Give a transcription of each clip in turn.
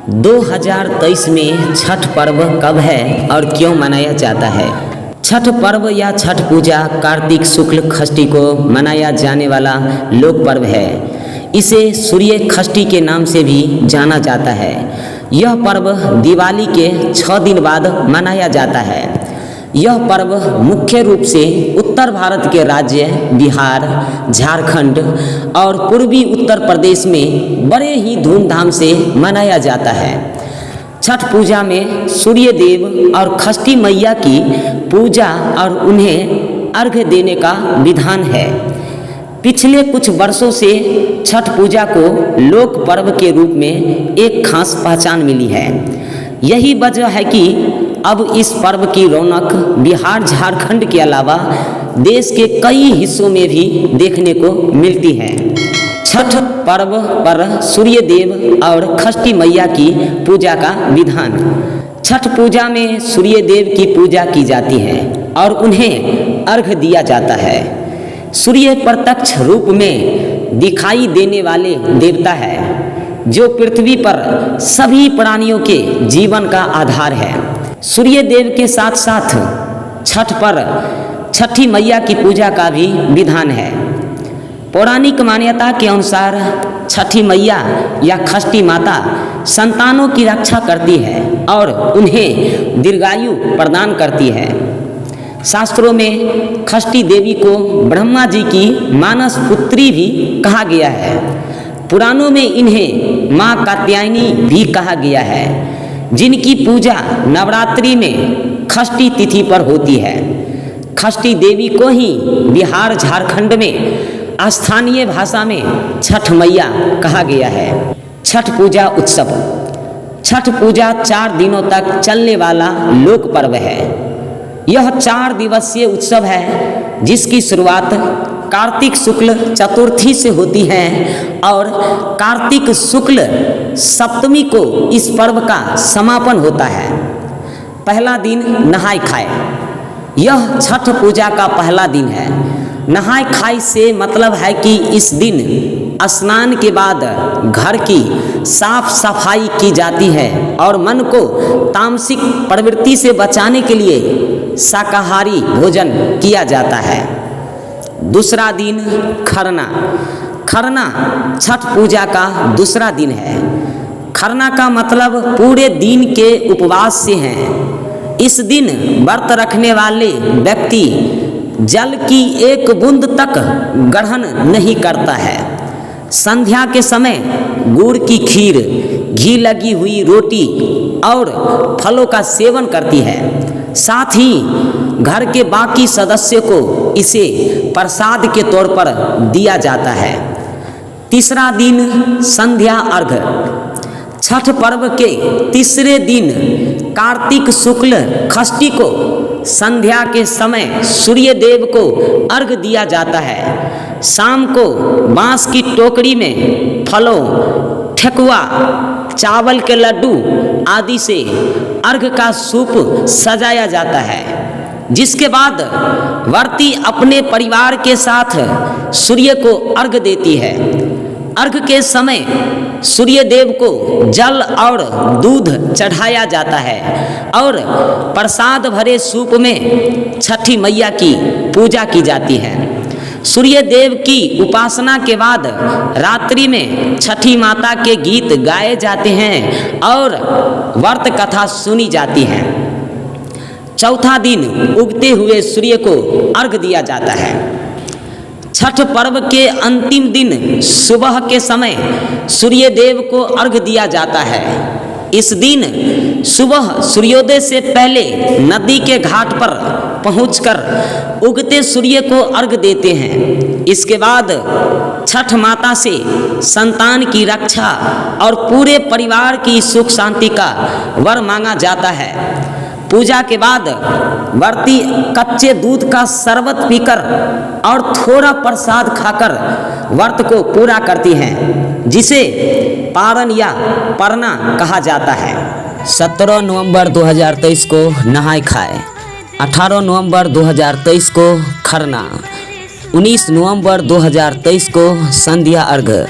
2023 में छठ पर्व कब है और क्यों मनाया जाता है? छठ पर्व या छठ पूजा कार्तिक शुक्ल षष्ठी को मनाया जाने वाला लोक पर्व है। इसे सूर्य षष्ठी के नाम से भी जाना जाता है। यह पर्व दिवाली के 6 दिन बाद मनाया जाता है। यह पर्व मुख्य रूप से उत्तर भारत के राज्य बिहार, झारखंड और पूर्वी उत्तर प्रदेश में बड़े ही धूमधाम से मनाया जाता है। छठ पूजा में सूर्य देव और षष्ठी मैया की पूजा और उन्हें अर्घ्य देने का विधान है। पिछले कुछ वर्षों से छठ पूजा को लोक पर्व के रूप में एक खास पहचान मिली है। यही वजह है कि अब इस पर्व की रौनक बिहार, झारखंड के अलावा देश के कई हिस्सों में भी देखने को मिलती है। छठ पर्व पर सूर्य देव और षष्ठी मैया की पूजा का विधान। छठ पूजा में सूर्य देव की पूजा की जाती है और उन्हें अर्घ्य दिया जाता है। सूर्य प्रत्यक्ष रूप में दिखाई देने वाले देवता है जो पृथ्वी पर सभी प्राणियों के जीवन का आधार है। सूर्य देव के साथ साथ छठ पर छठी मैया की पूजा का भी विधान है। पौराणिक मान्यता के अनुसार छठी मैया या षष्ठी माता संतानों की रक्षा करती है और उन्हें दीर्घायु प्रदान करती है। शास्त्रों में षष्ठी देवी को ब्रह्मा जी की मानस पुत्री भी कहा गया है। पुराणों में इन्हें माँ कात्यायनी भी कहा गया है, जिनकी पूजा नवरात्रि में षष्ठी तिथि पर होती है। षष्ठी देवी को ही बिहार, झारखंड में स्थानीय भाषा में छठ मैया कहा गया है। छठ पूजा उत्सव। छठ पूजा 4 दिनों तक चलने वाला लोक पर्व है। यह 4 दिवसीय उत्सव है जिसकी शुरुआत कार्तिक शुक्ल चतुर्थी से होती है और कार्तिक शुक्ल सप्तमी को इस पर्व का समापन होता है। पहला दिन नहाय खाए। यह छठ पूजा का पहला दिन है। नहाय खाए से मतलब है कि इस दिन स्नान के बाद घर की साफ सफाई की जाती है और मन को तामसिक प्रवृत्ति से बचाने के लिए शाकाहारी भोजन किया जाता है। दूसरा दिन खरना। खरना छठ पूजा का दूसरा दिन है। खरना का मतलब पूरे दिन के उपवास से है। इस दिन व्रत रखने वाले व्यक्ति जल की एक बूंद तक ग्रहण नहीं करता है। संध्या के समय गुड़ की खीर, घी लगी हुई रोटी और फलों का सेवन करती है। साथ ही घर के बाकी सदस्यों को इसे प्रसाद के तौर पर दिया जाता है। तीसरा दिन संध्या अर्घ्य। छठ पर्व के तीसरे दिन कार्तिक शुक्ल षष्ठी को संध्या के समय सूर्य देव को अर्घ्य दिया जाता है। शाम को बांस की टोकरी में फलों, ठेकुआ, चावल के लड्डू आदि से अर्घ्य का सूप सजाया जाता है, जिसके बाद व्रती अपने परिवार के साथ सूर्य को अर्घ्य देती है। अर्घ्य के समय सूर्य देव को जल और दूध चढ़ाया जाता है और प्रसाद भरे सूप में छठी मैया की पूजा की जाती है। सूर्य देव की उपासना के बाद रात्रि में छठी माता के गीत गाए जाते हैं और व्रत कथा सुनी जाती है। चौथा दिन उगते हुए सूर्य को अर्घ्य दिया जाता है। छठ पर्व के अंतिम दिन सुबह के समय सूर्य देव को अर्घ्य दिया जाता है। इस दिन सुबह सूर्योदय से पहले नदी के घाट पर पहुंचकर उगते सूर्य को अर्घ्य देते हैं। इसके बाद छठ माता से संतान की रक्षा और पूरे परिवार की सुख शांति का वर मांगा जाता है। पूजा के बाद व्रती कच्चे दूध का शरबत पीकर और थोड़ा प्रसाद खाकर व्रत को पूरा करती हैं, जिसे पारण या परना कहा जाता है। 17 नवंबर 2023 को नहाय खाए। 18 नवंबर 2023 को खरना। 19 नवंबर 2023 को संध्या अर्घ्य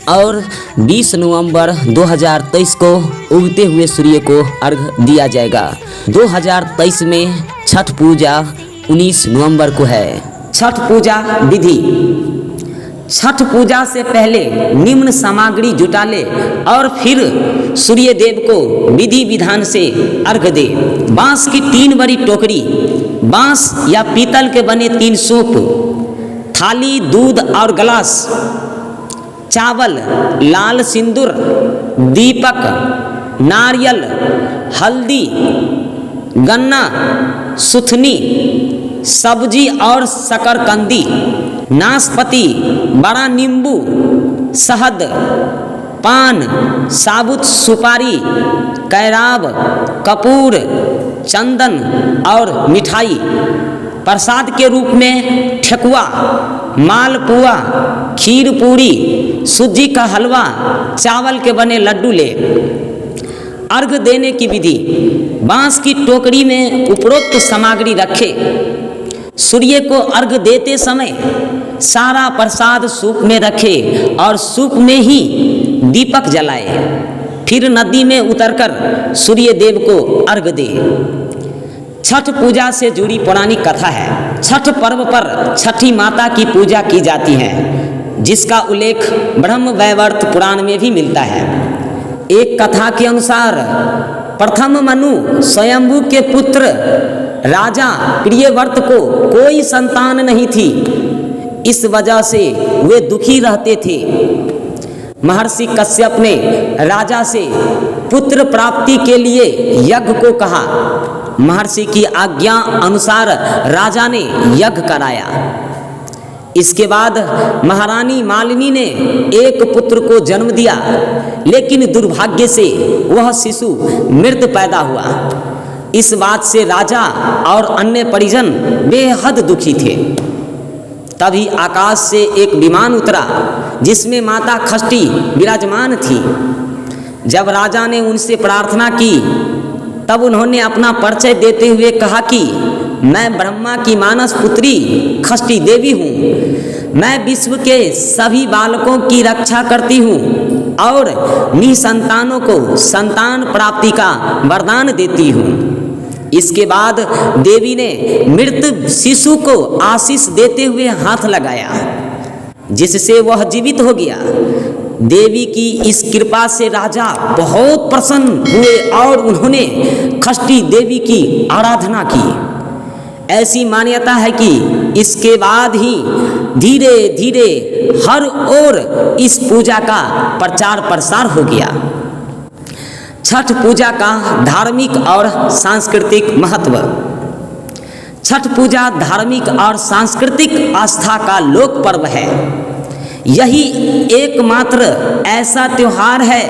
और 20 नवंबर 2023 को उगते हुए सूर्य को अर्घ दिया जाएगा। 2023 में छठ पूजा 19 नवंबर को है। छठ पूजा विधि। छठ पूजा से पहले निम्न सामग्री जुटा ले और फिर सूर्य देव को विधि विधान से अर्घ दे। बांस की 3 बड़ी टोकरी, बांस या पीतल के बने 3 सूप, थाली, दूध और गिलास, चावल, लाल सिंदूर, दीपक, नारियल, हल्दी, गन्ना, सुथनी, सब्जी और शकरकंदी, नाशपाती, बड़ा नींबू, शहद, पान, साबुत सुपारी, कैराब, कपूर, चंदन और मिठाई। प्रसाद के रूप में ठेकुआ, मालपुआ, खीर पूरी, सूजी का हलवा, चावल के बने लड्डू ले। अर्घ देने की विधि। बांस की टोकरी में उपरोक्त सामग्री रखे। सूर्य को अर्घ देते समय सारा प्रसाद सूप में रखे और सूप में ही दीपक जलाए। फिर नदी में उतरकर सूर्य देव को अर्घ दे। छठ पूजा से जुड़ी पौराणिक कथा है। छठ पर्व पर छठी माता की पूजा की जाती है, जिसका उल्लेख ब्रह्म वैवर्त पुराण में भी मिलता है। एक कथा के अनुसार प्रथम मनु स्वयंभू के पुत्र राजा प्रियव्रत को कोई संतान नहीं थी। इस वजह से वे दुखी रहते थे। महर्षि कश्यप ने राजा से पुत्र प्राप्ति के लिए यज्ञ को कहा। महर्षि की आज्ञा अनुसार राजा ने यज्ञ कराया। इसके बाद महारानी मालिनी ने एक पुत्र को जन्म दिया, लेकिन दुर्भाग्य से वह शिशु मृत पैदा हुआ। इस बात से राजा और अन्य परिजन बेहद दुखी थे। तभी आकाश से एक विमान उतरा, जिसमें माता षष्ठी विराजमान थी। जब राजा ने उनसे प्रार्थना की, तब उन्होंने अपना परिचय देते हुए कहा कि मैं ब्रह्मा की मानस पुत्री षष्ठी देवी हूँ। मैं विश्व के सभी बालकों की रक्षा करती हूँ और निसंतानों को संतान प्राप्ति का वरदान देती हूँ। इसके बाद देवी ने मृत शिशु को आशीष देते हुए हाथ लगाया, जिससे वह जीवित हो गया। देवी की इस कृपा से राजा बहुत प्रसन्न हुए और उन्होंने षष्ठी देवी की आराधना की। ऐसी मान्यता है कि इसके बाद ही धीरे धीरे हर ओर इस पूजा का प्रचार प्रसार हो गया। छठ पूजा का धार्मिक और सांस्कृतिक महत्व। छठ पूजा धार्मिक और सांस्कृतिक आस्था का लोक पर्व है। यही एकमात्र ऐसा त्योहार है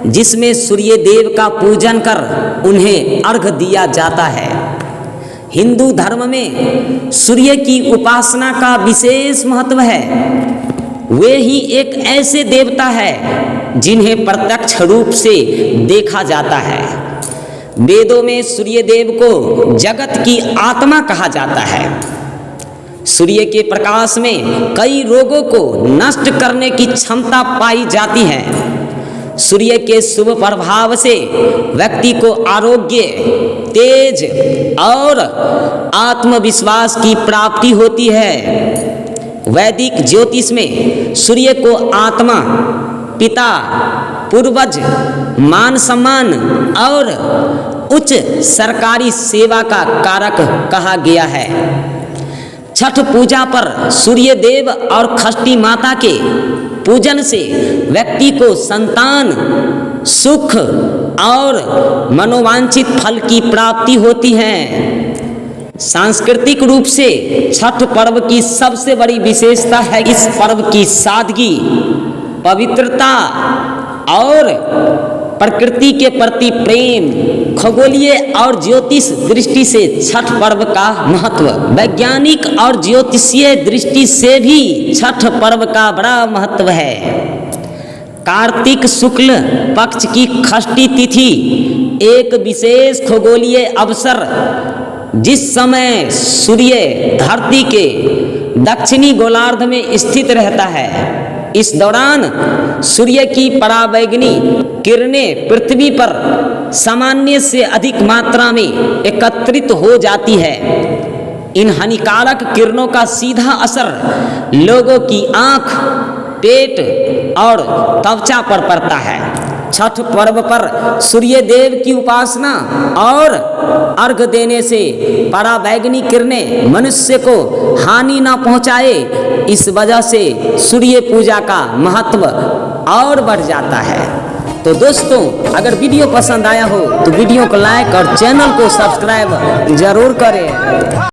जिसमें सूर्य देव का पूजन कर उन्हें अर्घ दिया जाता है। हिंदू धर्म में सूर्य की उपासना का विशेष महत्व है। वे ही एक ऐसे देवता है जिन्हें प्रत्यक्ष रूप से देखा जाता है। वेदों में सूर्य देव को जगत की आत्मा कहा जाता है। सूर्य के प्रकाश में कई रोगों को नष्ट करने की क्षमता पाई जाती है। सूर्य के शुभ प्रभाव से व्यक्ति को आरोग्य, तेज और आत्मविश्वास की प्राप्ति होती है। वैदिक ज्योतिष में सूर्य को आत्मा, पिता, पूर्वज, मान सम्मान और उच्च सरकारी सेवा का कारक कहा गया है। छठ पूजा पर सूर्य देव और षष्ठी माता के पूजन से व्यक्ति को संतान, सुख और मनोवांछित फल की प्राप्ति होती है। सांस्कृतिक रूप से छठ पर्व की सबसे बड़ी विशेषता है इस पर्व की सादगी, पवित्रता और प्रकृति के प्रति प्रेम। खगोलीय और ज्योतिष दृष्टि से छठ पर्व का महत्व। वैज्ञानिक और ज्योतिषीय दृष्टि से भी छठ पर्व का बड़ा महत्व है। कार्तिक शुक्ल पक्ष की षष्ठी तिथि एक विशेष खगोलीय अवसर, जिस समय सूर्य धरती के दक्षिणी गोलार्ध में स्थित रहता है। इस दौरान सूर्य की पराबैंगनी किरणें पृथ्वी पर सामान्य से अधिक मात्रा में एकत्रित हो जाती है। इन हानिकारक किरणों का सीधा असर लोगों की आँख, पेट और त्वचा पर पड़ता है। छठ पर्व पर सूर्य देव की उपासना और अर्घ देने से पराबैंगनी किरणें मनुष्य को हानि न पहुंचाए, इस वजह से सूर्य पूजा का महत्व और बढ़ जाता है। तो दोस्तों, अगर वीडियो पसंद आया हो तो वीडियो को लाइक और चैनल को सब्सक्राइब जरूर करें।